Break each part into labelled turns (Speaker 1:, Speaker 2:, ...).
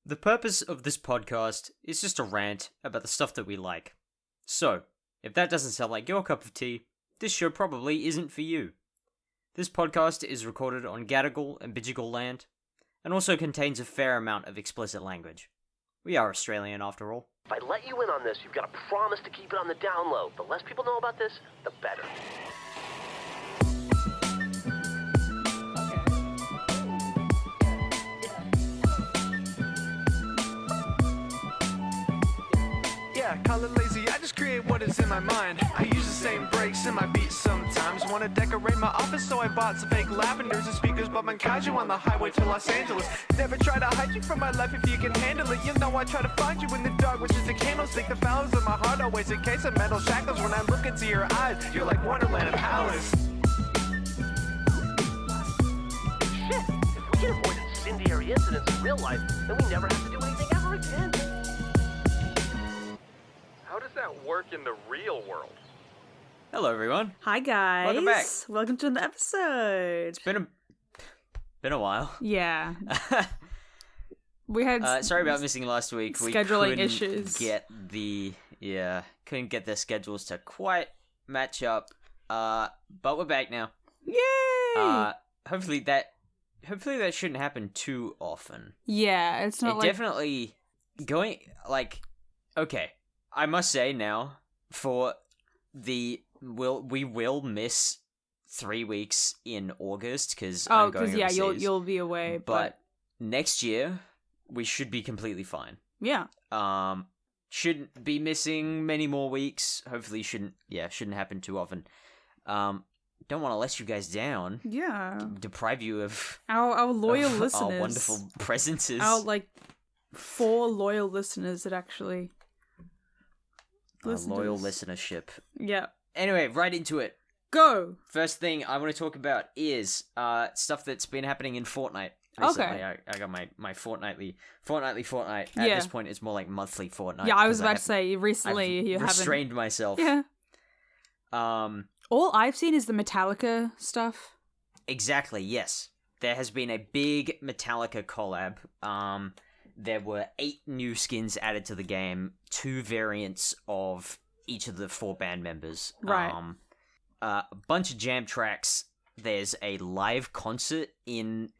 Speaker 1: The purpose of this podcast is just a rant about the stuff that we like. So, if that doesn't sound like your cup of tea, this show probably isn't for you. This podcast is recorded on Gadigal and Bidjigal land, and also contains a fair amount of explicit language. We are Australian after all.
Speaker 2: If I let you in on this, you've got to promise to keep it on the down low. The less people know about this, the better.
Speaker 3: Yeah, call it lazy, I just create what is in my mind. I use the same breaks in my beats sometimes. Wanna decorate my office, so I bought some fake lavenders and speakers, but Mankaiju on the highway to Los Angeles. Never try to hide you from my life if you can handle it. You know I try to find you in the dark, which is the candlestick. The flowers of my heart always encase in metal shackles. When I look into your eyes, you're like Wonderland and Alice.
Speaker 2: Shit, if we can avoid incendiary incidents in real life, then we never have to do anything ever again.
Speaker 4: How does that work in the real world?
Speaker 1: Hello everyone.
Speaker 5: Hi guys.
Speaker 1: Welcome back.
Speaker 5: Welcome to the episode.
Speaker 1: It's been a while.
Speaker 5: Yeah. We had
Speaker 1: Sorry about missing last week.
Speaker 5: scheduling
Speaker 1: we couldn't
Speaker 5: issues.
Speaker 1: Couldn't get their schedules to quite match up. But we're back now.
Speaker 5: Yay!
Speaker 1: Hopefully that shouldn't happen too often.
Speaker 5: Yeah, it's not
Speaker 1: It
Speaker 5: like
Speaker 1: definitely going okay. I must say now, we will miss 3 weeks in August because I'm going overseas.
Speaker 5: you'll be away, but
Speaker 1: next year we should be completely fine.
Speaker 5: yeah.
Speaker 1: Shouldn't be missing many more weeks. Hopefully, shouldn't happen too often. Don't want to let you guys down.
Speaker 5: Yeah.
Speaker 1: Deprive you of
Speaker 5: Our loyal
Speaker 1: of
Speaker 5: listeners.
Speaker 1: our wonderful presences.
Speaker 5: Our 4 loyal listeners that actually listen to
Speaker 1: loyal
Speaker 5: us.
Speaker 1: listenership.
Speaker 5: Yeah.
Speaker 1: Anyway, right into it.
Speaker 5: Go.
Speaker 1: First thing I want to talk about is stuff that's been happening in Fortnite recently.
Speaker 5: Okay.
Speaker 1: I got my fortnightly Fortnite. At
Speaker 5: Yeah.
Speaker 1: this point, it's more like monthly Fortnite.
Speaker 5: Yeah, I was
Speaker 1: 'cause
Speaker 5: about to say recently
Speaker 1: I've
Speaker 5: you haven't
Speaker 1: restrained myself.
Speaker 5: Yeah.
Speaker 1: Um,
Speaker 5: All I've seen is the Metallica stuff.
Speaker 1: exactly. Yes, there has been a big Metallica collab. There were 8 new skins added to the game, 2 variants of each of the 4 band members.
Speaker 5: Right.
Speaker 1: A bunch of jam tracks. There's a live concert in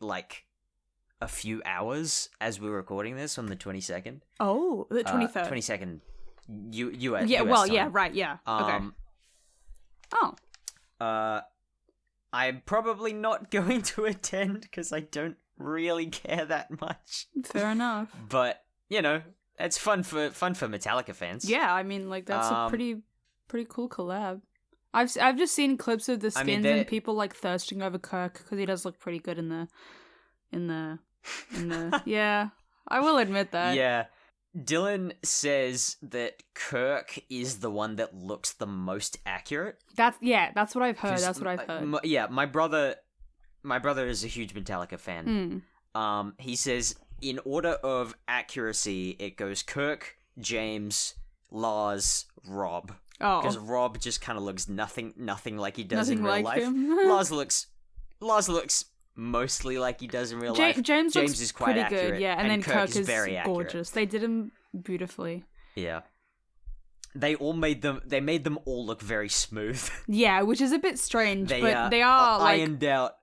Speaker 1: a few hours as we're recording this on the 22nd.
Speaker 5: Oh, the 23rd.
Speaker 1: 22nd. US.
Speaker 5: Yeah,
Speaker 1: US
Speaker 5: well,
Speaker 1: time.
Speaker 5: yeah, right, yeah. Okay. Oh.
Speaker 1: I'm probably not going to attend because I don't really care that much.
Speaker 5: Fair enough.
Speaker 1: But it's fun for Metallica fans.
Speaker 5: Yeah, I mean, that's a pretty cool collab. I've just seen clips of the skins and people thirsting over Kirk because he does look pretty good in the yeah. I will admit that.
Speaker 1: Yeah. Dylan says that Kirk is the one that looks the most accurate.
Speaker 5: That's what I've heard. That's what I've heard.
Speaker 1: My brother is a huge Metallica fan. He says in order of accuracy, it goes Kirk, James, Lars, Rob.
Speaker 5: Oh,
Speaker 1: Because Rob just kind of looks nothing like he does in
Speaker 5: Nothing
Speaker 1: real
Speaker 5: like
Speaker 1: life.
Speaker 5: him.
Speaker 1: Lars looks mostly like he does in real life.
Speaker 5: James looks
Speaker 1: is quite
Speaker 5: pretty
Speaker 1: accurate,
Speaker 5: good, yeah, and then Kirk is
Speaker 1: very
Speaker 5: gorgeous. They did him beautifully.
Speaker 1: Yeah. They made them all look very smooth.
Speaker 5: Yeah, which is a bit strange,
Speaker 1: They
Speaker 5: but they are
Speaker 1: ironed out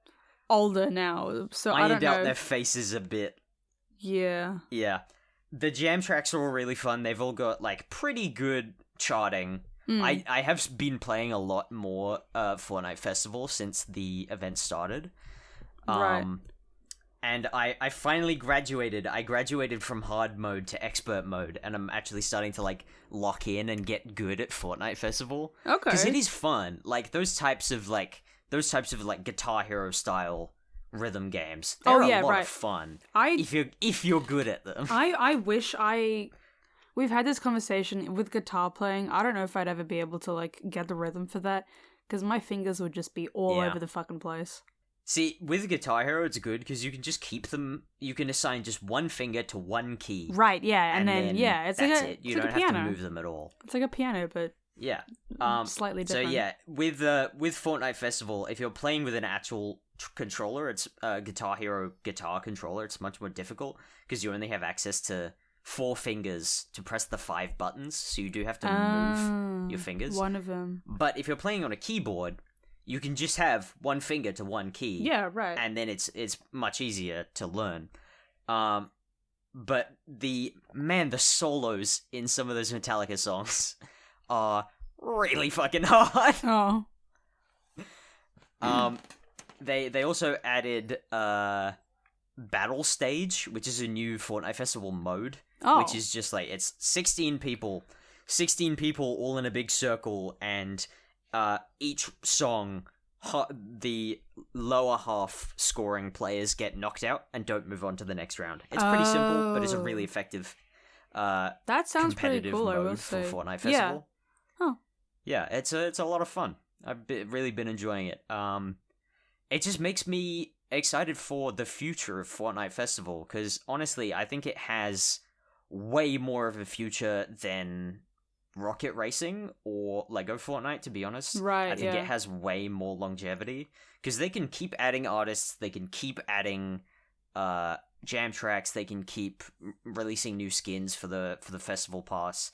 Speaker 5: older now, so I don't know.
Speaker 1: Ironed out their faces a bit.
Speaker 5: Yeah.
Speaker 1: Yeah. The jam tracks are all really fun. They've all got pretty good charting. I have been playing a lot more Fortnite Festival since the event started.
Speaker 5: Right.
Speaker 1: And I finally graduated. I graduated from hard mode to expert mode, and I'm actually starting to lock in and get good at Fortnite Festival.
Speaker 5: Okay.
Speaker 1: Because it is fun. Those types of Guitar Hero style rhythm games. They're a lot of fun. If you're good at them.
Speaker 5: I wish we've had this conversation with guitar playing. I don't know if I'd ever be able to get the rhythm for that because my fingers would just be all over the fucking place.
Speaker 1: See, with Guitar Hero, it's good because you can just keep them. You can assign just one finger to one key.
Speaker 5: Right. Yeah, and then it's
Speaker 1: that's
Speaker 5: like
Speaker 1: it. You
Speaker 5: it's
Speaker 1: don't
Speaker 5: like a
Speaker 1: have
Speaker 5: piano.
Speaker 1: to move them at all.
Speaker 5: It's like a piano, but
Speaker 1: Yeah.
Speaker 5: slightly different.
Speaker 1: So yeah, with Fortnite Festival, if you're playing with an actual controller. It's a Guitar Hero guitar controller. It's much more difficult because you only have access to 4 fingers to press the 5 buttons, so you do have to move your fingers.
Speaker 5: One of them.
Speaker 1: But if you're playing on a keyboard, you can just have 1 finger to 1 key.
Speaker 5: Yeah, right.
Speaker 1: And then it's much easier to learn. But the solos in some of those Metallica songs are really fucking hard.
Speaker 5: Oh.
Speaker 1: They also added Battle Stage, which is a new Fortnite Festival mode.
Speaker 5: Oh.
Speaker 1: Which is just like, it's 16 people all in a big circle, and each song, the lower half scoring players get knocked out and don't move on to the next round. It's pretty simple, but it's a really effective
Speaker 5: that sounds pretty
Speaker 1: competitive
Speaker 5: cool, I will
Speaker 1: mode for
Speaker 5: say.
Speaker 1: Fortnite Festival.
Speaker 5: Yeah. Huh.
Speaker 1: Yeah, it's a lot of fun. I've really been enjoying it. It just makes me excited for the future of Fortnite Festival, because honestly, I think it has way more of a future than Rocket Racing or Lego Fortnite, to be honest.
Speaker 5: Right,
Speaker 1: I think it has way more longevity, because they can keep adding artists, they can keep adding jam tracks, they can keep releasing new skins for the festival pass.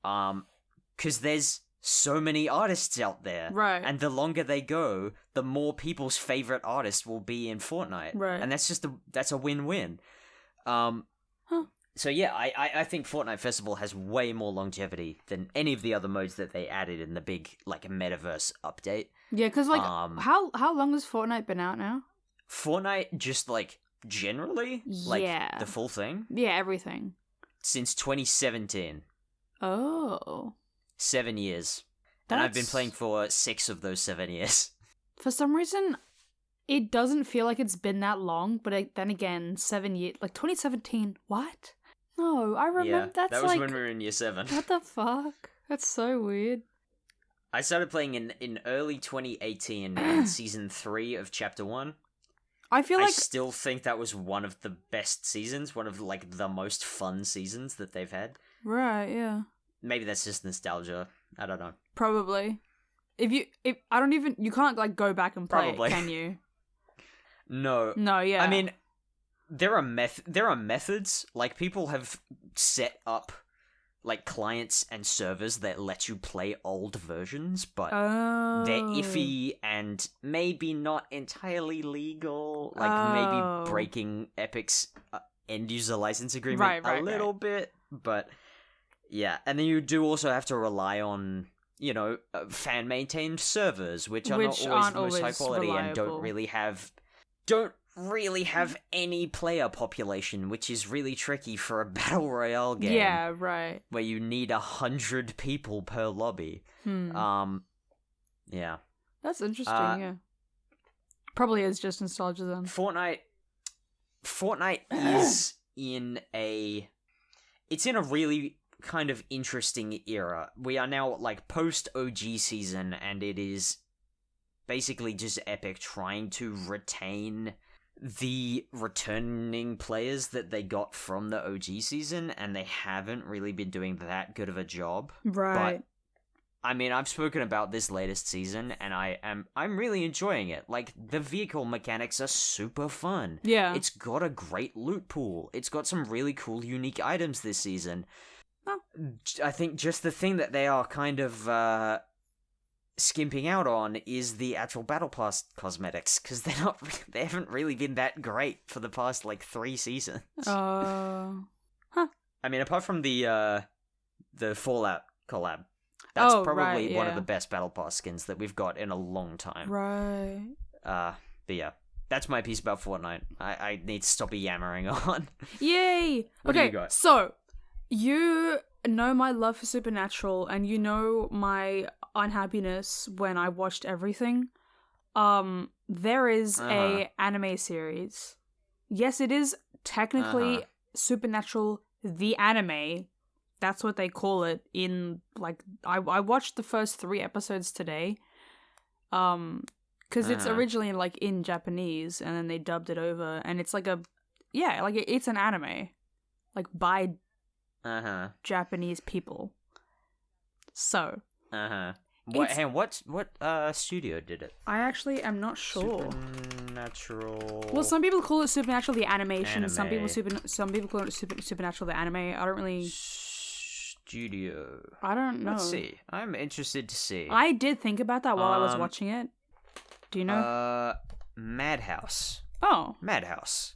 Speaker 1: Because there's so many artists out there.
Speaker 5: Right.
Speaker 1: And the longer they go, the more people's favorite artist will be in Fortnite.
Speaker 5: Right.
Speaker 1: And that's a win-win. So yeah, I think Fortnite Festival has way more longevity than any of the other modes that they added in the big, like, metaverse update.
Speaker 5: Yeah, because, like, how long has Fortnite been out now?
Speaker 1: Fortnite just, like, generally? Like,
Speaker 5: Yeah.
Speaker 1: the full thing?
Speaker 5: Yeah, everything.
Speaker 1: Since 2017.
Speaker 5: Oh. 7
Speaker 1: years. And I've been playing for 6 of those 7 years.
Speaker 5: For some reason, it doesn't feel like it's been that long, but then again, 7 years, like 2017, what? No, I remember
Speaker 1: that was when we were in year 7.
Speaker 5: What the fuck? That's so weird.
Speaker 1: I started playing in early 2018 in season 3 of chapter 1.
Speaker 5: I
Speaker 1: still think that was one of the best seasons, one of, like, the most fun seasons that they've had.
Speaker 5: Right, yeah.
Speaker 1: Maybe that's just nostalgia. I don't know.
Speaker 5: Probably. You can't, like, go back and play
Speaker 1: Probably.
Speaker 5: it, can you?
Speaker 1: No.
Speaker 5: No, yeah.
Speaker 1: I mean, there are methods. Like, people have set up, like, clients and servers that let you play old versions, but they're iffy and maybe not entirely legal. Like, maybe breaking Epic's end-user license agreement a little bit, but yeah. And then you do also have to rely on, you know, fan-maintained servers, which are not always the most high quality reliable. And don't really have any player population, which is really tricky for a battle royale game.
Speaker 5: Yeah, right.
Speaker 1: Where you need 100 people per lobby. Yeah.
Speaker 5: That's interesting, yeah. Probably is just nostalgia then.
Speaker 1: Fortnite is in a really kind of interesting era. We are now, like, post OG season, and it is basically just Epic trying to retain the returning players that they got from the OG season, and they haven't really been doing that good of a job.
Speaker 5: Right.
Speaker 1: But I mean, I've spoken about this latest season, and I'm really enjoying it. Like, the vehicle mechanics are super fun.
Speaker 5: Yeah.
Speaker 1: It's got a great loot pool. It's got some really cool, unique items this season.
Speaker 5: Oh.
Speaker 1: I think just the thing that they are kind of skimping out on is the actual Battle Pass cosmetics, because they haven't really been that great for the past, like, 3 seasons.
Speaker 5: Huh.
Speaker 1: I mean, apart from the Fallout collab. That's probably one of the best Battle Pass skins that we've got in a long time.
Speaker 5: Right.
Speaker 1: But yeah, that's my piece about Fortnite. I need to stop yammering on.
Speaker 5: Yay!
Speaker 1: What do you got?
Speaker 5: So, you know my love for Supernatural, and you know my unhappiness when I watched everything. There is a anime series. Yes, it is technically Supernatural the anime. That's what they call it in, like, I watched the first 3 episodes today. Because it's originally, like, in Japanese, and then they dubbed it over, and it's like it's an anime. Like, by Japanese people. So.
Speaker 1: What studio did it?
Speaker 5: I actually am not sure.
Speaker 1: Supernatural.
Speaker 5: Well, some people call it Supernatural the animation.
Speaker 1: Anime.
Speaker 5: Some people call it Supernatural the anime. I don't really.
Speaker 1: Studio.
Speaker 5: I don't know.
Speaker 1: Let's see. I'm interested to see.
Speaker 5: I did think about that while I was watching it. Do you know?
Speaker 1: Madhouse.
Speaker 5: Oh.
Speaker 1: Madhouse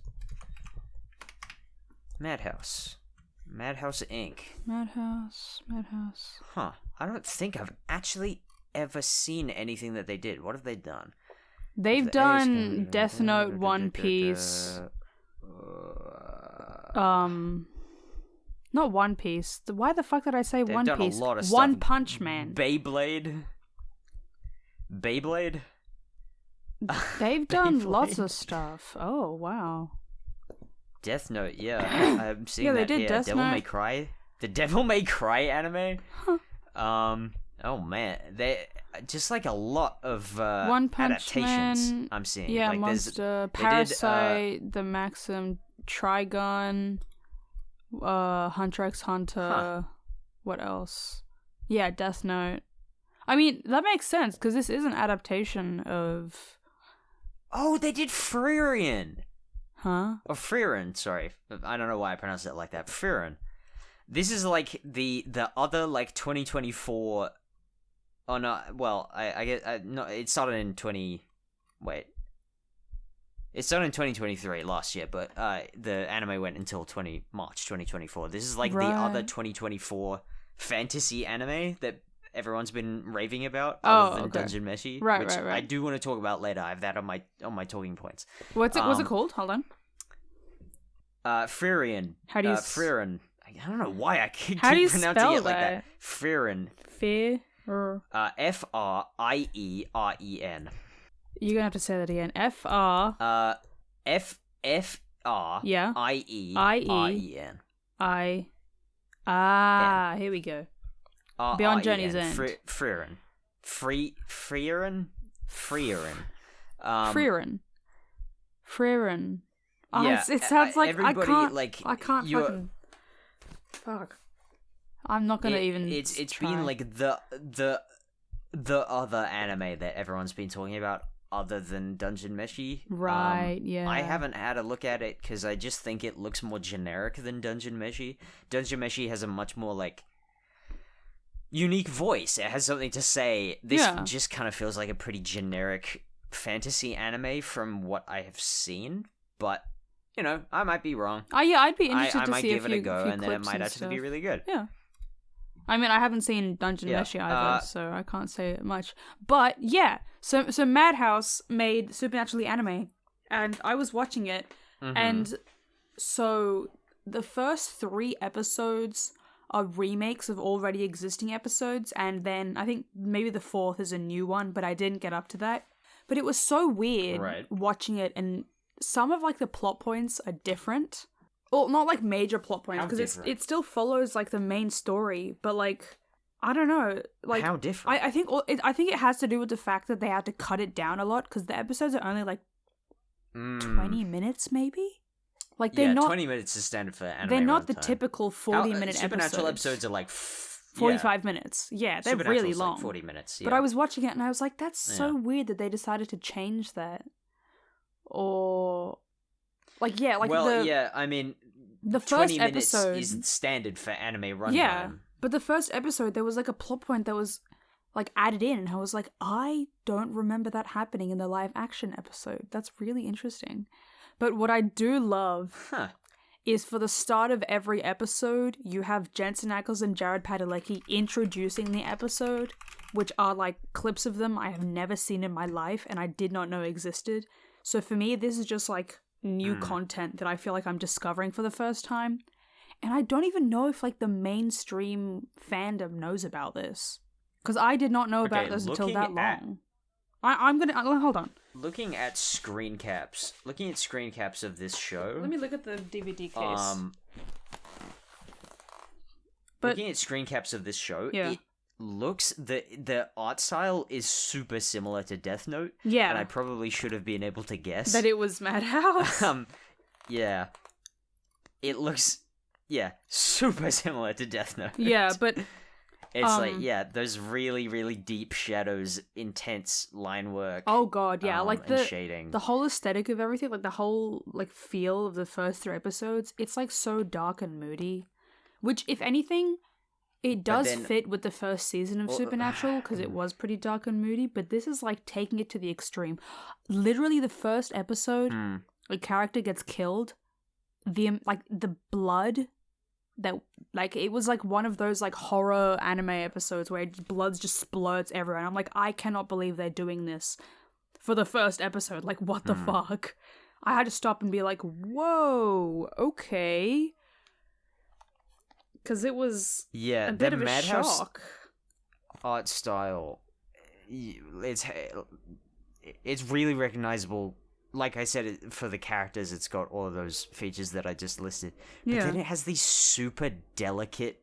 Speaker 1: Inc.
Speaker 5: Madhouse.
Speaker 1: Huh. I don't think I've actually ever seen anything that they did. What have they done?
Speaker 5: They've done Death Note, One Piece. Not One Piece. Why the fuck did I say
Speaker 1: They've
Speaker 5: One
Speaker 1: done
Speaker 5: Piece?
Speaker 1: A lot of
Speaker 5: One
Speaker 1: stuff.
Speaker 5: Punch Man.
Speaker 1: Beyblade.
Speaker 5: They've done lots of stuff. Oh, wow.
Speaker 1: Death Note, yeah. I'm seeing
Speaker 5: Yeah, they
Speaker 1: that
Speaker 5: did
Speaker 1: here.
Speaker 5: Death
Speaker 1: Devil
Speaker 5: Note.
Speaker 1: May Cry. The Devil May Cry anime.
Speaker 5: Huh.
Speaker 1: Oh man, they just like a lot of
Speaker 5: One Punch
Speaker 1: adaptations
Speaker 5: Man.
Speaker 1: I'm seeing.
Speaker 5: Yeah,
Speaker 1: like,
Speaker 5: Monster,
Speaker 1: they did,
Speaker 5: Parasite, The Maxim, Trigun, Hunter x Hunter. What else? Yeah, Death Note. I mean, that makes sense because this is an adaptation of.
Speaker 1: Oh, they did Frieren.
Speaker 5: Huh?
Speaker 1: Or Frieren, sorry. I don't know why I pronounced it like that. Frieren. This is like the other like 2024. Oh no, well, I guess no. It started in It started in 2023 last year, but the anime went until March 2024. This is like the other 2024 fantasy anime that everyone's been raving about, other than Dungeon Meshi,
Speaker 5: right.
Speaker 1: I do want to talk about later. I have that on my talking points.
Speaker 5: What's it called? Hold on.
Speaker 1: Frieren.
Speaker 5: How do you
Speaker 1: Frieren? I don't know why I keep
Speaker 5: How do you
Speaker 1: pronouncing
Speaker 5: spell
Speaker 1: it like that. Frieren.
Speaker 5: Fear.
Speaker 1: Frien.
Speaker 5: You're gonna have to say that again. FR.
Speaker 1: FR.
Speaker 5: Yeah.
Speaker 1: IEREN.
Speaker 5: Here we go. Beyond Journey's End.
Speaker 1: Frieren. Frieren.
Speaker 5: Oh,
Speaker 1: Yeah,
Speaker 5: it sounds like I
Speaker 1: everybody,
Speaker 5: can't.
Speaker 1: like,
Speaker 5: I can't
Speaker 1: you're-
Speaker 5: fucking. Fuck. I'm not gonna even.
Speaker 1: It's
Speaker 5: try.
Speaker 1: been like the other anime that everyone's been talking about, other than Dungeon Meshi.
Speaker 5: Right. Yeah.
Speaker 1: I haven't had a look at it because I just think it looks more generic than Dungeon Meshi. Dungeon Meshi has a much more like unique voice. It has something to say. This just kind of feels like a pretty generic fantasy anime from what I have seen, but. You know, I might be wrong.
Speaker 5: Oh yeah, I'd be interested
Speaker 1: I
Speaker 5: to
Speaker 1: might
Speaker 5: see
Speaker 1: give
Speaker 5: a
Speaker 1: it
Speaker 5: few,
Speaker 1: a go,
Speaker 5: few
Speaker 1: and then it
Speaker 5: clips
Speaker 1: might
Speaker 5: and
Speaker 1: actually be
Speaker 5: stuff.
Speaker 1: really good.
Speaker 5: Yeah. I mean, I haven't seen Dungeon Meshi either, so I can't say much. But yeah, so Madhouse made Supernatural the anime, and I was watching it, and so the first 3 episodes are remakes of already existing episodes, and then I think maybe the 4th is a new one, but I didn't get up to that. But it was so weird watching it, and some of like the plot points are different. Well, not like major plot points, because it still follows like the main story, but like I don't know, like
Speaker 1: how different.
Speaker 5: I think it has to do with the fact that they had to cut it down a lot because the episodes are only like 20 minutes, maybe. Like they're not
Speaker 1: 20 minutes is standard for anime.
Speaker 5: They're not the
Speaker 1: runtime.
Speaker 5: typical 40-minute
Speaker 1: Supernatural episodes are like
Speaker 5: 45 minutes. Yeah, they're really long.
Speaker 1: Like 40 minutes. Yeah.
Speaker 5: But I was watching it and I was like, that's so weird that they decided to change that. Or like
Speaker 1: I mean
Speaker 5: the first
Speaker 1: 20 minutes
Speaker 5: episode
Speaker 1: is standard for anime runtime.
Speaker 5: Yeah, but the first episode there was like a plot point that was like added in, and I was like, I don't remember that happening in the live action episode. That's really interesting. But what I do love is for the start of every episode, you have Jensen Ackles and Jared Padalecki introducing the episode, which are like clips of them I have never seen in my life and I did not know existed. So for me, this is just like new content that I feel like I'm discovering for the first time. And I don't even know if like the mainstream fandom knows about this. Because I did not know about this until that long. I'm gonna hold on.
Speaker 1: Looking at screen caps of this show.
Speaker 5: Let me look at the DVD case.
Speaker 1: Looking at screen caps of this show, it looks the art style is super similar to Death Note.
Speaker 5: Yeah,
Speaker 1: and I probably should have been able to guess
Speaker 5: that it was Madhouse.
Speaker 1: Yeah, it looks super similar to Death Note.
Speaker 5: Yeah, but
Speaker 1: It's like, yeah, those really, really deep shadows, intense line work.
Speaker 5: Oh god, yeah, like
Speaker 1: and shading.
Speaker 5: The whole aesthetic of everything, like the whole like feel of the first 3 episodes, it's like so dark and moody. Which, if anything, it does fit with the first season of Supernatural because it was pretty dark and moody. But this is like taking it to the extreme. Literally, the first episode, a character gets killed. The blood. That like it was like one of those like horror anime episodes where blood just splurts everywhere. And I'm like, I cannot believe they're doing this for the first episode. Like, what the fuck? I had to stop and be like, whoa, okay, because it was a bit of a shock.
Speaker 1: Art style, it's really recognizable. Like I said, for the characters, it's got all of those features that I just listed. But then it has these super delicate,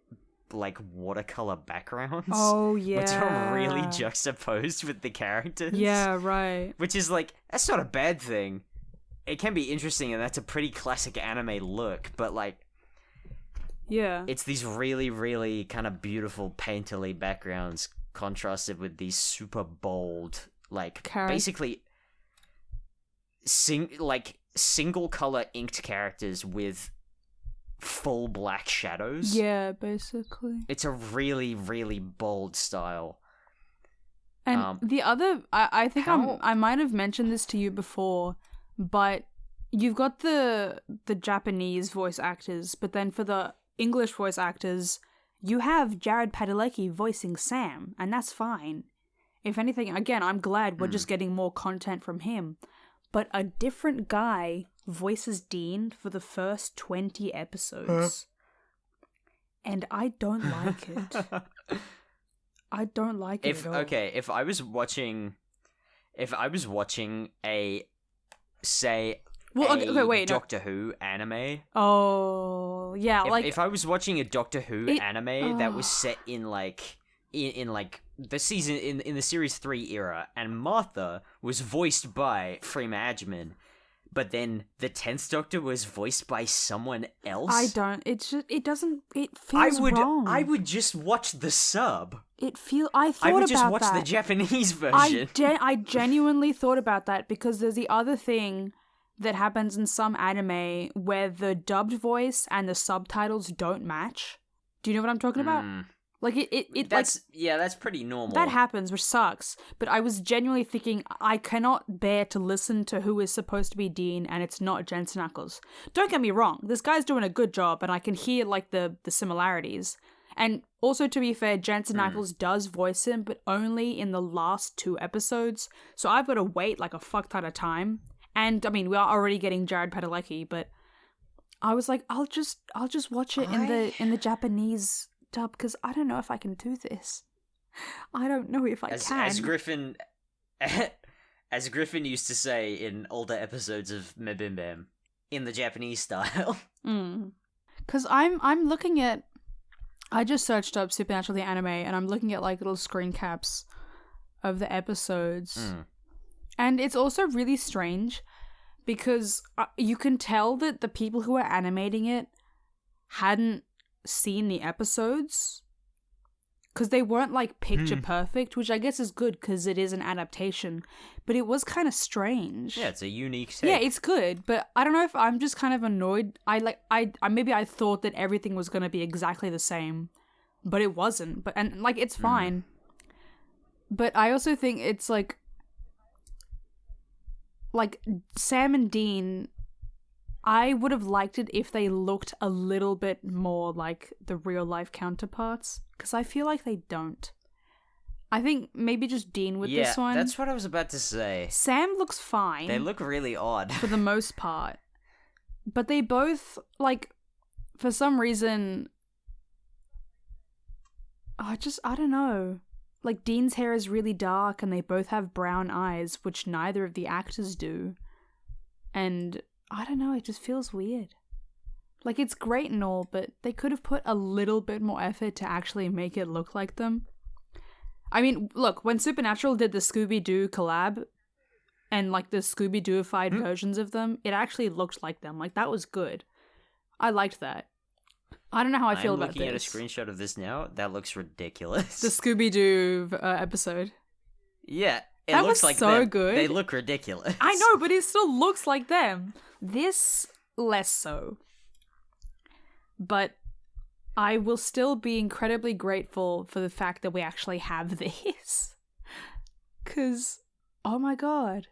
Speaker 1: like, watercolor backgrounds.
Speaker 5: Oh, yeah.
Speaker 1: Which are really juxtaposed with the characters.
Speaker 5: Yeah, right.
Speaker 1: Which is, like, that's not a bad thing. It can be interesting, and that's a pretty classic anime look, but, like...
Speaker 5: Yeah.
Speaker 1: It's these really, really kind of beautiful, painterly backgrounds contrasted with these super bold, like, basically... single color inked characters with full black shadows.
Speaker 5: Yeah, basically.
Speaker 1: It's a really, really bold style.
Speaker 5: And the other, I think I might have mentioned this to you before, but you've got the Japanese voice actors, but then for the English voice actors, you have Jared Padalecki voicing Sam, and that's fine. If anything, again, I'm glad we're just getting more content from him. But a different guy voices Dean for the first 20 episodes. And I don't like it. I don't like it at all.
Speaker 1: Okay, if I was watching a, say, Doctor Who anime.
Speaker 5: Oh, yeah,
Speaker 1: if I was watching a Doctor Who anime that was set in like the season in the series 3 era, and Martha was voiced by Freema Agyeman, but then the 10th Doctor was voiced by someone else.
Speaker 5: It feels wrong.
Speaker 1: I would just watch the sub.
Speaker 5: I would just
Speaker 1: watch the Japanese version.
Speaker 5: I genuinely thought about that because there's the other thing that happens in some anime where the dubbed voice and the subtitles don't match. Do you know what I'm talking about? Like
Speaker 1: that's pretty normal.
Speaker 5: That happens, which sucks. But I was genuinely thinking, I cannot bear to listen to who is supposed to be Dean, and it's not Jensen Ackles. Don't get me wrong, this guy's doing a good job, and I can hear like the similarities. And also, to be fair, Jensen Ackles does voice him, but only in the last 2 episodes. So I've got to wait like a fuck ton of time. And I mean, we are already getting Jared Padalecki, but I was like, I'll just watch it in the Japanese dub, because I don't know if I can do this. I don't know if I can.
Speaker 1: As Griffin used to say in older episodes of Mebimbam, in the Japanese style.
Speaker 5: Because I'm looking at, I just searched up Supernatural the anime, and I'm looking at like little screen caps of the episodes. And it's also really strange because you can tell that the people who are animating it hadn't seen the episodes because they weren't like picture perfect, which I guess is good because it is an adaptation, but it was kind of strange.
Speaker 1: Yeah, it's a unique take.
Speaker 5: Yeah, it's good, but I don't know if I'm just kind of annoyed. Maybe I thought that everything was going to be exactly the same, but it wasn't. But and like it's fine. But I also think it's like Sam and Dean, I would have liked it if they looked a little bit more like the real life counterparts, because I feel like they don't. I think maybe just Dean with this one.
Speaker 1: Yeah, that's what I was about to say.
Speaker 5: Sam looks fine.
Speaker 1: They look really odd.
Speaker 5: For the most part. But they both, like, for some reason, I don't know. Like, Dean's hair is really dark and they both have brown eyes, which neither of the actors do. And I don't know, it just feels weird. Like, it's great and all, but they could have put a little bit more effort to actually make it look like them. I mean, look, when Supernatural did the Scooby-Doo collab, and, like, the Scooby-Dooified versions of them, it actually looked like them. Like, that was good. I liked that. I don't know how I feel
Speaker 1: I'm
Speaker 5: about
Speaker 1: looking at a
Speaker 5: this.
Speaker 1: screenshot of this now. That looks ridiculous.
Speaker 5: The Scooby-Doo episode.
Speaker 1: Yeah, it
Speaker 5: That
Speaker 1: looks
Speaker 5: was
Speaker 1: like
Speaker 5: so
Speaker 1: them.
Speaker 5: good.
Speaker 1: They look ridiculous.
Speaker 5: I know, but it still looks like them. This, less so. But I will still be incredibly grateful for the fact that we actually have this. Because, oh my god.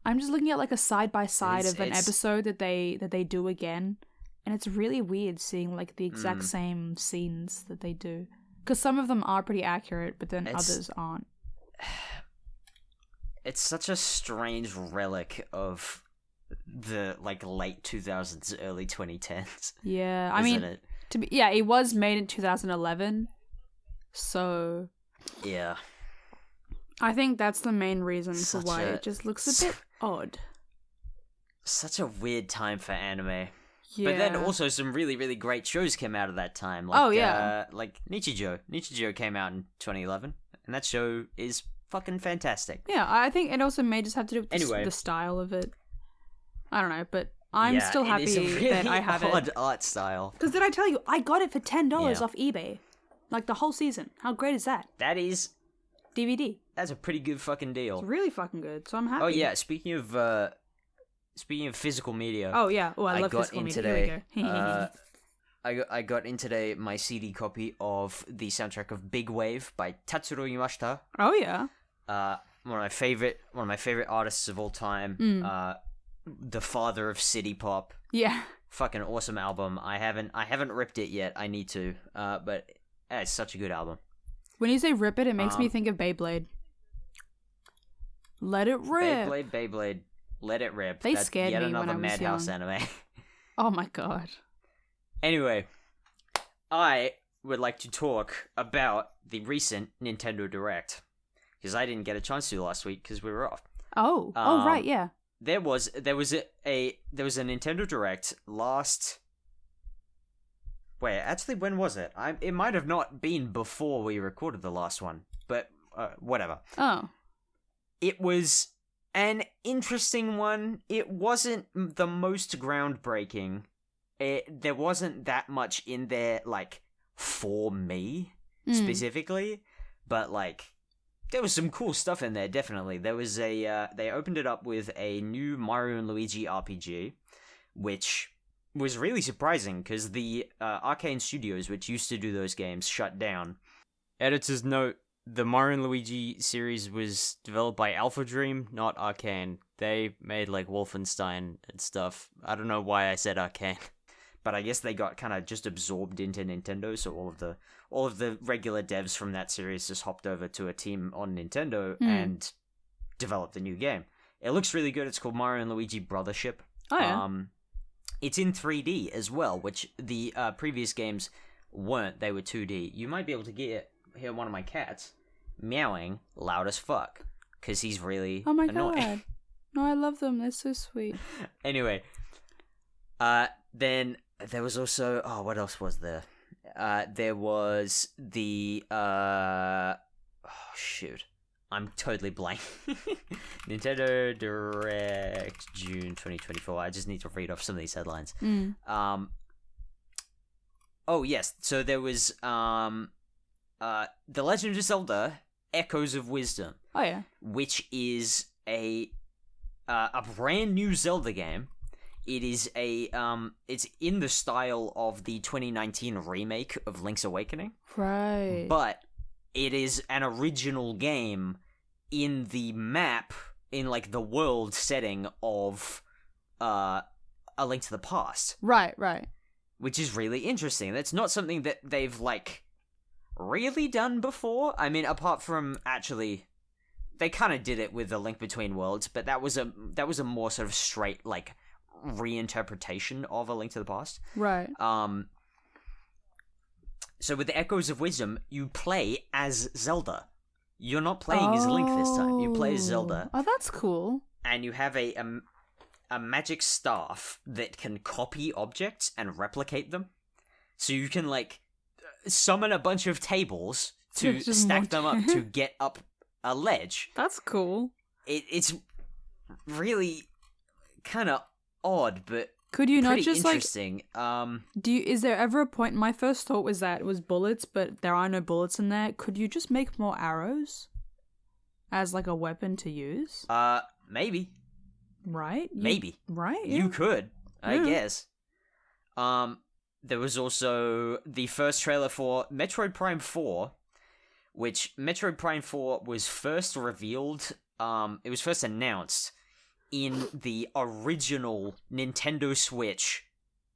Speaker 5: I'm just looking at like a side-by-side of an episode that they do again. And it's really weird seeing like the exact same scenes that they do. Because some of them are pretty accurate, but then others aren't. It's
Speaker 1: such a strange relic of the like late 2000s, early 2010s.
Speaker 5: Yeah, I mean, it was made in 2011, so
Speaker 1: yeah,
Speaker 5: I think that's the main reason for why it just looks a bit odd.
Speaker 1: Such a weird time for anime.
Speaker 5: Yeah.
Speaker 1: But then also some really, really great shows came out of that time. Like, like Nichijou. Nichijou came out in 2011, and that show is fucking fantastic.
Speaker 5: Yeah, I think it also may just have to do with the style of it. I don't know, but I'm still happy that I have it.
Speaker 1: Odd art style.
Speaker 5: Because did I tell you, I got it for $10 off eBay. Like the whole season. How great is that?
Speaker 1: That is...
Speaker 5: DVD.
Speaker 1: That's a pretty good fucking deal.
Speaker 5: It's really fucking good, so I'm happy.
Speaker 1: Oh yeah, speaking of physical media.
Speaker 5: Oh yeah, I love physical media. Here we go.
Speaker 1: I got in today my CD copy of the soundtrack of Big Wave by Tatsuro Yamashita.
Speaker 5: Oh yeah.
Speaker 1: One of my favorite artists of all time. The father of city pop.
Speaker 5: Yeah.
Speaker 1: Fucking awesome album. I haven't ripped it yet. I need to. But it's such a good album.
Speaker 5: When you say rip it makes me think of Beyblade. Let it rip.
Speaker 1: Beyblade. Let it rip.
Speaker 5: They scared
Speaker 1: yet
Speaker 5: me
Speaker 1: another
Speaker 5: when I was
Speaker 1: Madhouse
Speaker 5: young.
Speaker 1: anime.
Speaker 5: Oh my god.
Speaker 1: Anyway, I would like to talk about the recent Nintendo Direct. Because I didn't get a chance to last week because we were off.
Speaker 5: Oh, right, yeah.
Speaker 1: There was a Nintendo Direct last. Wait, actually, when was it? It might have not been before we recorded the last one, but whatever.
Speaker 5: Oh,
Speaker 1: it was an interesting one. It wasn't the most groundbreaking. There wasn't that much in there, like, for me specifically, but like. There was some cool stuff in there, definitely. There was they opened it up with a new Mario and Luigi RPG, which was really surprising, because the Arcane Studios, which used to do those games, shut down. Editor's note, the Mario and Luigi series was developed by Alpha Dream, not Arcane. They made, like, Wolfenstein and stuff. I don't know why I said Arcane. But I guess they got kind of just absorbed into Nintendo, so all of the regular devs from that series just hopped over to a team on Nintendo and developed the new game. It looks really good. It's called Mario and Luigi Brothership.
Speaker 5: Oh, yeah.
Speaker 1: It's in 3D as well, which the previous games weren't. They were 2D. You might be able to hear one of my cats meowing loud as fuck, because he's really annoying.
Speaker 5: God. No, I love them. They're so sweet.
Speaker 1: Anyway, then there was also... Oh, what else was there? There was the... Oh, shoot. I'm totally blank. Nintendo Direct June 2024. I just need to read off some of these headlines. Oh, yes. So there was The Legend of Zelda Echoes of Wisdom.
Speaker 5: Oh, yeah.
Speaker 1: Which is a brand new Zelda game. It is it's in the style of the 2019 remake of Link's Awakening.
Speaker 5: Right.
Speaker 1: But it is an original game in the map, in, like, the world setting of A Link to the Past.
Speaker 5: Right, right.
Speaker 1: Which is really interesting. That's not something that they've, like, really done before. I mean, apart from, actually... They kind of did it with A Link Between Worlds, but that was a more sort of straight, like... reinterpretation of A Link to the Past.
Speaker 5: Right.
Speaker 1: So with the Echoes of Wisdom, you play as Zelda. You're not playing as Link this time. You play as Zelda.
Speaker 5: Oh, that's cool.
Speaker 1: And you have a magic staff that can copy objects and replicate them. So you can, like, summon a bunch of tables to stack them up to get up a ledge.
Speaker 5: That's cool.
Speaker 1: It's really kind of odd, but
Speaker 5: Could you not
Speaker 1: pretty
Speaker 5: just like?
Speaker 1: interesting.
Speaker 5: Is there ever a point? My first thought was that it was bullets, but there are no bullets in there. Could you just make more arrows as like a weapon to use?
Speaker 1: Maybe.
Speaker 5: Right?
Speaker 1: Maybe.
Speaker 5: Right? Yeah.
Speaker 1: You could, I guess. There was also the first trailer for Metroid Prime 4, which Metroid Prime 4 was first revealed, it was first announced in the original Nintendo Switch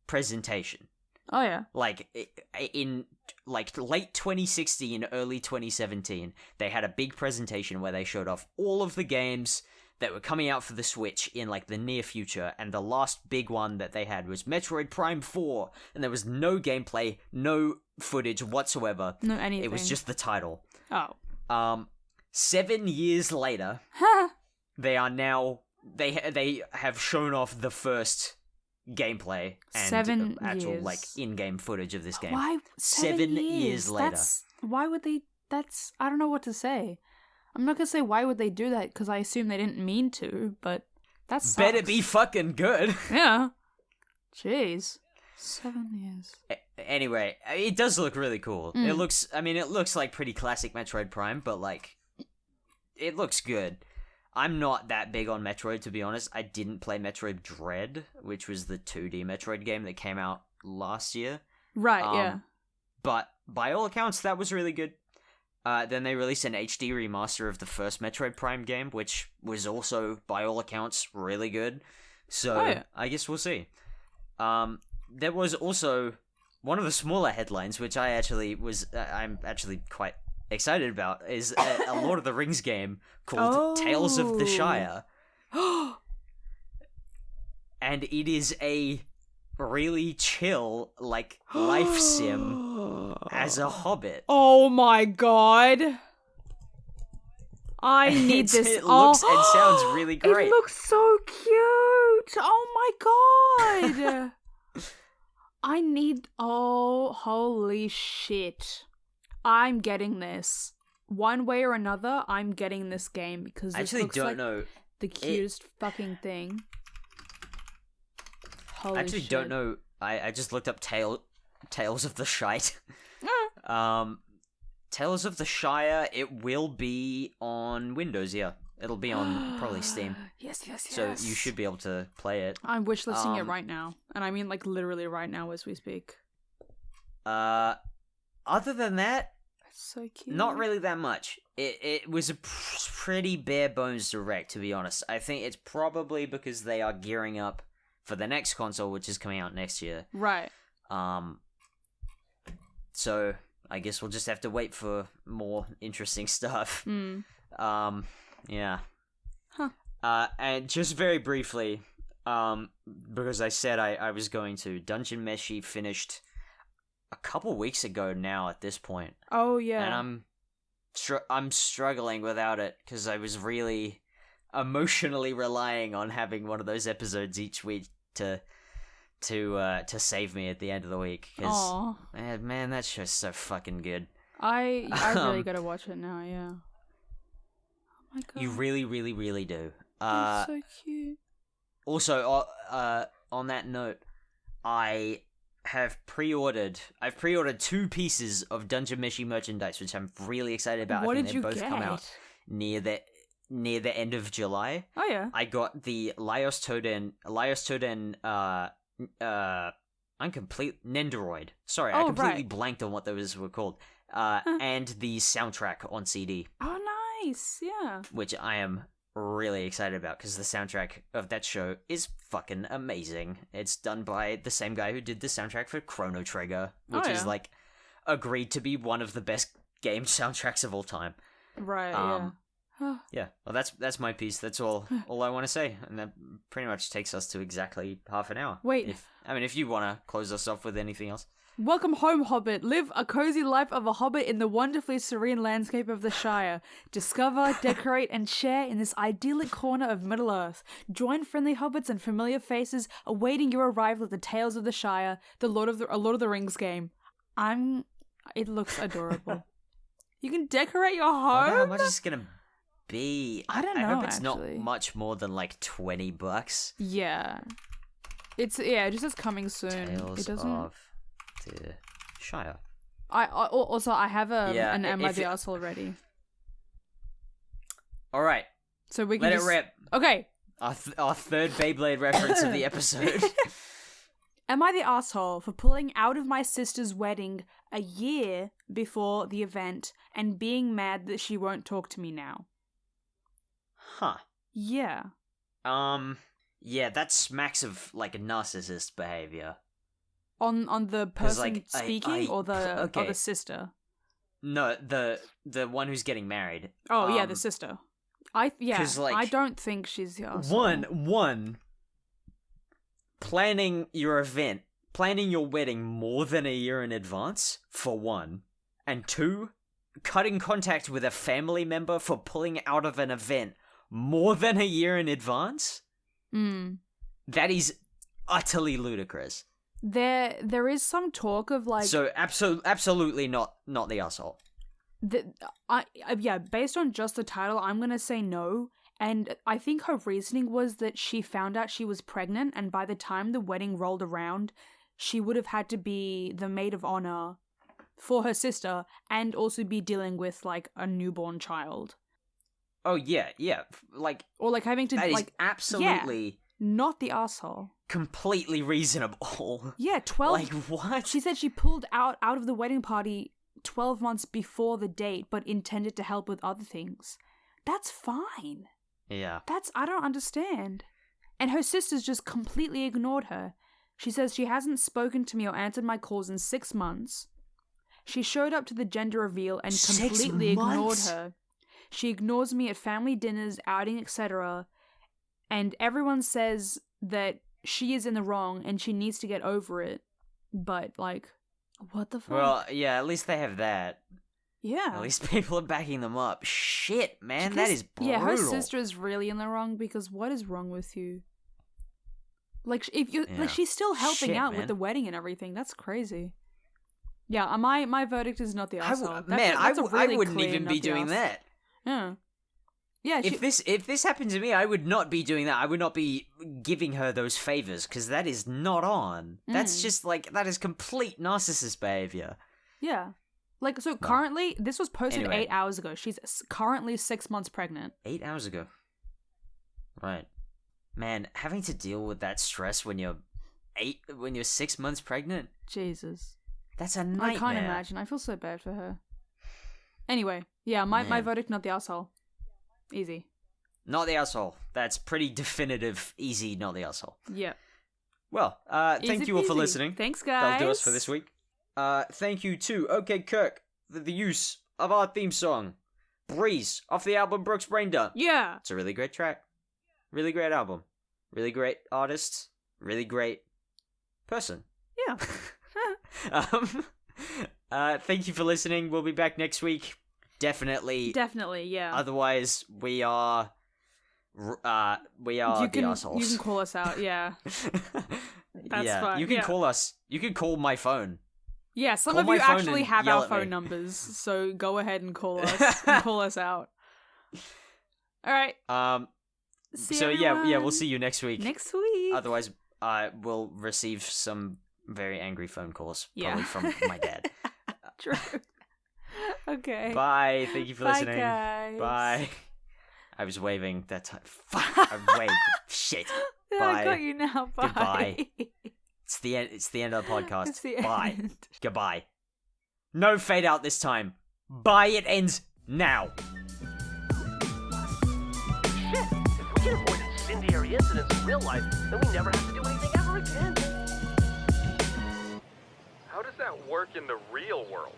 Speaker 1: presentation.
Speaker 5: Oh, yeah.
Speaker 1: Like, in like late 2016, early 2017, they had a big presentation where they showed off all of the games that were coming out for the Switch in like the near future, and the last big one that they had was Metroid Prime 4, and there was no gameplay, no footage whatsoever.
Speaker 5: No anything.
Speaker 1: It was just the title.
Speaker 5: Oh.
Speaker 1: 7 years later, they are now they have shown off the first gameplay and actual
Speaker 5: years.
Speaker 1: like in-game footage of this game.
Speaker 5: Why
Speaker 1: 7 years later?
Speaker 5: Why would they? I don't know what to say. I'm not gonna say why would they do that, because I assume they didn't mean to, but that's
Speaker 1: better be fucking good.
Speaker 5: Yeah. Jeez. 7 years.
Speaker 1: Anyway, it does look really cool. It looks like pretty classic Metroid Prime, but like, it looks good. I'm not that big on Metroid, to be honest. I didn't play Metroid Dread, which was the 2D Metroid game that came out last year.
Speaker 5: Right, yeah.
Speaker 1: But by all accounts, that was really good. Then they released an HD remaster of the first Metroid Prime game, which was also, by all accounts, really good. So, I guess we'll see. There was also one of the smaller headlines, which I'm actually quite excited about, is a Lord of the Rings game called Tales of the Shire. And it is a really chill, like, life sim as a hobbit.
Speaker 5: Oh my god. I need this.
Speaker 1: It looks and sounds really great.
Speaker 5: It looks so cute. Oh my god. Holy shit. I'm getting this. One way or another, I'm getting this game because this looks like the cutest fucking thing. Holy
Speaker 1: I actually
Speaker 5: shit.
Speaker 1: don't know. I just looked up Tales of the Shite. Tales of the Shire, it will be on Windows, yeah. It'll be on probably Steam.
Speaker 5: Yes.
Speaker 1: So you should be able to play it.
Speaker 5: I'm wishlisting it right now. And I mean like literally right now as we speak.
Speaker 1: Other than that,
Speaker 5: It's so cute.
Speaker 1: not really that much. It was a pretty bare bones direct, to be honest. I think it's probably because they are gearing up for the next console, which is coming out next year.
Speaker 5: Right.
Speaker 1: So I guess we'll just have to wait for more interesting stuff. Yeah.
Speaker 5: Huh.
Speaker 1: And just very briefly, because I said I was going to, Dungeon Meshi finished a couple weeks ago now at this point.
Speaker 5: Oh yeah.
Speaker 1: And I'm struggling without it because I was really emotionally relying on having one of those episodes each week to save me at the end of the week. Because man, that show's so fucking good.
Speaker 5: I really gotta watch it now. Yeah. Oh my god.
Speaker 1: You really, really, really do.
Speaker 5: It's so cute.
Speaker 1: Also, on that note, I've pre-ordered 2 pieces of Dungeon Meshi merchandise, which I'm really excited about.
Speaker 5: What
Speaker 1: I think
Speaker 5: did you
Speaker 1: they both
Speaker 5: get?
Speaker 1: come out near the end of July.
Speaker 5: Oh yeah.
Speaker 1: I got the Laios Toden Nendoroid. Sorry, I completely blanked on what those were called. And the soundtrack on CD.
Speaker 5: Oh nice, yeah.
Speaker 1: Which I am really excited about because the soundtrack of that show is fucking amazing. It's done by the same guy who did the soundtrack for Chrono Trigger, which is like agreed to be one of the best game soundtracks of all time.
Speaker 5: Right,
Speaker 1: yeah. Well, that's my piece. That's all I want to say, and that pretty much takes us to exactly half an hour.
Speaker 5: Wait.
Speaker 1: If you want to close us off with anything else.
Speaker 5: Welcome home, Hobbit. Live a cozy life of a hobbit in the wonderfully serene landscape of the Shire. Discover, decorate, and share in this idyllic corner of Middle-earth. Join friendly hobbits and familiar faces awaiting your arrival at the Tales of the Shire, a Lord of the Rings game. It looks adorable. You can decorate your home?
Speaker 1: How much is it gonna be?
Speaker 5: I don't know,
Speaker 1: I hope it's
Speaker 5: actually.
Speaker 1: not much more than like $20.
Speaker 5: Yeah. It just says coming soon.
Speaker 1: Tales
Speaker 5: it doesn't.
Speaker 1: of the Shire.
Speaker 5: I have an Am I
Speaker 1: if
Speaker 5: the
Speaker 1: it-
Speaker 5: Asshole ready.
Speaker 1: All right,
Speaker 5: So we can
Speaker 1: let
Speaker 5: just...
Speaker 1: it rip.
Speaker 5: Okay.
Speaker 1: Our third Beyblade reference of the episode.
Speaker 5: Am I the asshole for pulling out of my sister's wedding a year before the event and being mad that she won't talk to me now?
Speaker 1: Huh.
Speaker 5: Yeah.
Speaker 1: Yeah, that smacks of like a narcissist behavior.
Speaker 5: On the person
Speaker 1: like,
Speaker 5: speaking or the
Speaker 1: okay.
Speaker 5: sister?
Speaker 1: No, the one who's getting married.
Speaker 5: Oh yeah, the sister.
Speaker 1: 'cause, like,
Speaker 5: I don't think she's the asshole.
Speaker 1: One, planning your event, planning your wedding more than a year in advance, for one. And two, cutting contact with a family member for pulling out of an event more than a year in advance? That is utterly ludicrous.
Speaker 5: There is some talk of like...
Speaker 1: So, absolutely not the asshole.
Speaker 5: Based on just the title, I'm gonna say no. And I think her reasoning was that she found out she was pregnant, and by the time the wedding rolled around, she would have had to be the maid of honor for her sister and also be dealing with like a newborn child.
Speaker 1: Oh yeah, like,
Speaker 5: Or like having to
Speaker 1: that is
Speaker 5: like
Speaker 1: absolutely
Speaker 5: not the asshole.
Speaker 1: completely reasonable.
Speaker 5: Yeah, 12.
Speaker 1: Like, what?
Speaker 5: She said she pulled out of the wedding party 12 months before the date, but intended to help with other things. That's fine.
Speaker 1: Yeah.
Speaker 5: I don't understand. And her sisters just completely ignored her. She says she hasn't spoken to me or answered my calls in 6 months. She showed up to the gender reveal and
Speaker 1: 6
Speaker 5: completely ignored
Speaker 1: months?
Speaker 5: her. She ignores me at family dinners, outing, etc. And everyone says that she is in the wrong and she needs to get over it. But, like, what the fuck?
Speaker 1: Well, yeah, at least they have that.
Speaker 5: Yeah.
Speaker 1: At least people are backing them up. Shit, man, that is brutal.
Speaker 5: Yeah, her sister is really in the wrong because what is wrong with you? Like, if you
Speaker 1: Yeah.
Speaker 5: like, she's still helping
Speaker 1: Shit,
Speaker 5: out
Speaker 1: man.
Speaker 5: with the wedding and everything. That's crazy. Yeah, my verdict is not the asshole.
Speaker 1: I
Speaker 5: really
Speaker 1: wouldn't
Speaker 5: clear
Speaker 1: even
Speaker 5: not
Speaker 1: be
Speaker 5: the
Speaker 1: doing
Speaker 5: asshole.
Speaker 1: that.
Speaker 5: Yeah. Yeah.
Speaker 1: If this happened to me, I would not be doing that. I would not be giving her those favors because that is not on. That's just like, that is complete narcissist behavior.
Speaker 5: Yeah. Like, so currently, this was posted
Speaker 1: Anyway.
Speaker 5: 8 hours ago. She's currently 6 months pregnant.
Speaker 1: 8 hours ago. Right. Man, having to deal with that stress when you're 6 months pregnant,
Speaker 5: Jesus.
Speaker 1: that's a nightmare.
Speaker 5: I can't imagine. I feel so bad for her. Anyway, yeah, my
Speaker 1: Man.
Speaker 5: verdict, not the asshole. Easy.
Speaker 1: Not the asshole. That's pretty definitive. Easy, not the asshole.
Speaker 5: Yeah.
Speaker 1: Well, thank
Speaker 5: Easy
Speaker 1: you all for
Speaker 5: peasy.
Speaker 1: listening.
Speaker 5: Thanks, guys.
Speaker 1: That'll do us for this week. Thank you to OK Kirk for the use of our theme song, Breeze, off the album Brooks Brain Dump.
Speaker 5: Yeah.
Speaker 1: It's a really great track. Really great album. Really great artist. Really great person.
Speaker 5: Yeah.
Speaker 1: Thank you for listening. We'll be back next week. Definitely.
Speaker 5: Yeah.
Speaker 1: Otherwise, we are the assholes.
Speaker 5: You can call us out, yeah. That's
Speaker 1: yeah,
Speaker 5: fine.
Speaker 1: you can
Speaker 5: yeah.
Speaker 1: call us. You can call my phone.
Speaker 5: Yeah, some
Speaker 1: Call
Speaker 5: of
Speaker 1: my
Speaker 5: you
Speaker 1: phone
Speaker 5: actually
Speaker 1: and
Speaker 5: have
Speaker 1: yell
Speaker 5: our
Speaker 1: at me.
Speaker 5: phone numbers, so go ahead and call us and call us out. All right. See
Speaker 1: So yeah,
Speaker 5: everyone
Speaker 1: we'll see you next week.
Speaker 5: next week.
Speaker 1: Otherwise, we'll receive some very angry phone calls,
Speaker 5: Yeah.
Speaker 1: probably from my dad.
Speaker 5: True. Okay.
Speaker 1: Bye. Thank you for
Speaker 5: Bye,
Speaker 1: listening.
Speaker 5: guys.
Speaker 1: Bye. I was waving that time. Fuck. I waved. Shit.
Speaker 5: Yeah,
Speaker 1: Bye.
Speaker 5: I got you now. Bye.
Speaker 1: Goodbye. It's the end. It's the end of the podcast.
Speaker 5: It's the
Speaker 1: Bye.
Speaker 5: end.
Speaker 1: Goodbye. No fade out this time. Bye. It ends now.
Speaker 2: Shit! If we can avoid incendiary incidents in real life, then we never have to do anything ever again.
Speaker 4: How does that work in the real world?